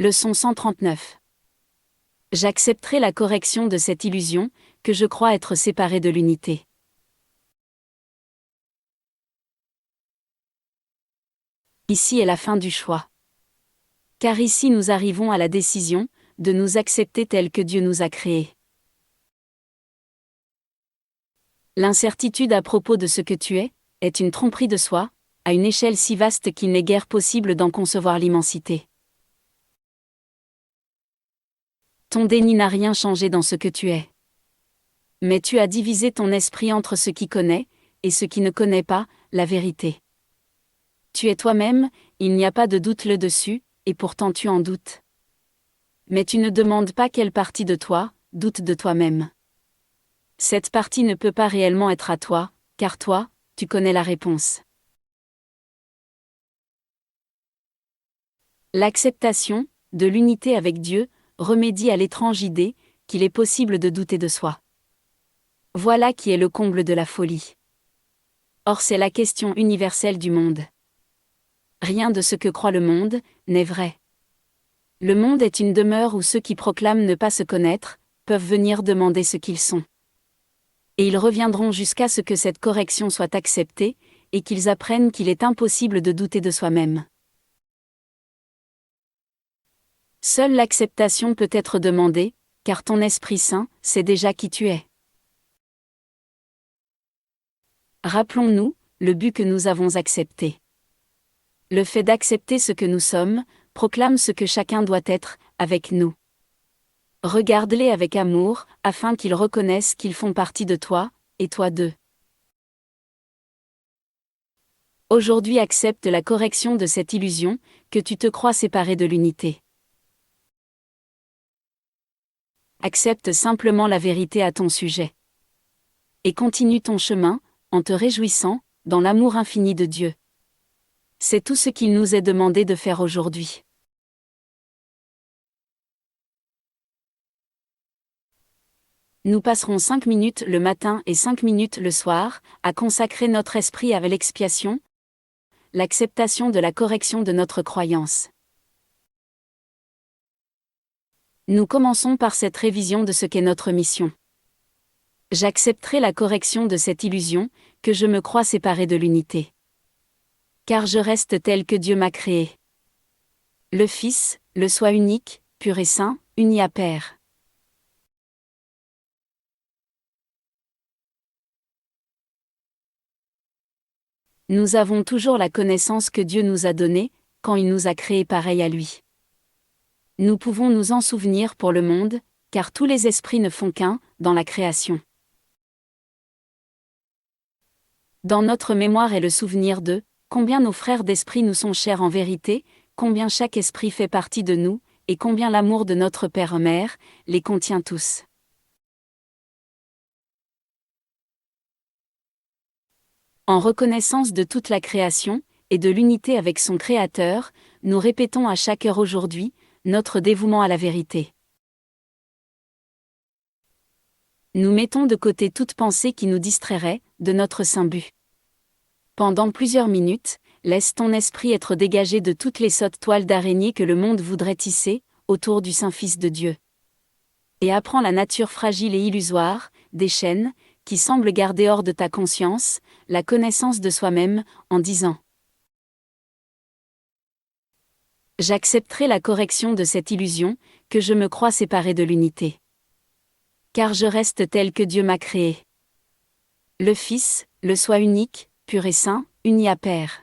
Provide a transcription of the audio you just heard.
Leçon 139. J'accepterai la correction de cette illusion, que je crois être séparée de l'unité. Ici est la fin du choix. Car ici nous arrivons à la décision, de nous accepter tels que Dieu nous a créés. L'incertitude à propos de ce que tu es, est une tromperie de soi, à une échelle si vaste qu'il n'est guère possible d'en concevoir l'immensité. Ton déni n'a rien changé dans ce que tu es. Mais tu as divisé ton esprit entre ce qui connaît, et ce qui ne connaît pas, la vérité. Tu es toi-même, il n'y a pas de doute là-dessus, et pourtant tu en doutes. Mais tu ne demandes pas quelle partie de toi, doute de toi-même. Cette partie ne peut pas réellement être à toi, car toi, tu connais la réponse. L'acceptation, de l'unité avec Dieu, remédie à l'étrange idée, qu'il est possible de douter de soi. Voilà qui est le comble de la folie. Or c'est la question universelle du monde. Rien de ce que croit le monde, n'est vrai. Le monde est une demeure où ceux qui proclament ne pas se connaître, peuvent venir demander ce qu'ils sont. Et ils reviendront jusqu'à ce que cette correction soit acceptée, et qu'ils apprennent qu'il est impossible de douter de soi-même. Seule l'acceptation peut être demandée, car ton Esprit Saint sait déjà qui tu es. Rappelons-nous, le but que nous avons accepté. Le fait d'accepter ce que nous sommes, proclame ce que chacun doit être, avec nous. Regarde-les avec amour, afin qu'ils reconnaissent qu'ils font partie de toi, et toi d'eux. Aujourd'hui accepte la correction de cette illusion, que tu te crois séparé de l'unité. Accepte simplement la vérité à ton sujet. Et continue ton chemin, en te réjouissant, dans l'amour infini de Dieu. C'est tout ce qu'il nous est demandé de faire aujourd'hui. Nous passerons 5 minutes le matin et 5 minutes le soir, à consacrer notre esprit à l'expiation, l'acceptation de la correction de notre croyance. Nous commençons par cette révision de ce qu'est notre mission. J'accepterai la correction de cette illusion, que je me crois séparé de l'unité. Car je reste tel que Dieu m'a créé. Le Fils, le soi unique, pur et saint, uni à Père. Nous avons toujours la connaissance que Dieu nous a donnée, quand il nous a créés pareils à lui. Nous pouvons nous en souvenir pour le monde, car tous les esprits ne font qu'un, dans la création. Dans notre mémoire est le souvenir de, combien nos frères d'esprit nous sont chers en vérité, combien chaque esprit fait partie de nous, et combien l'amour de notre Père-Mère, les contient tous. En reconnaissance de toute la création, et de l'unité avec son Créateur, nous répétons à chaque heure aujourd'hui, notre dévouement à la vérité. Nous mettons de côté toute pensée qui nous distrairait, de notre saint but. Pendant plusieurs minutes, laisse ton esprit être dégagé de toutes les sottes toiles d'araignée que le monde voudrait tisser, autour du Saint-Fils de Dieu. Et apprends la nature fragile et illusoire, des chaînes, qui semblent garder hors de ta conscience, la connaissance de soi-même, en disant « J'accepterai la correction de cette illusion, que je me crois séparé de l'unité. Car je reste tel que Dieu m'a créé. Le Fils, le soi unique, pur et saint, uni à Père. »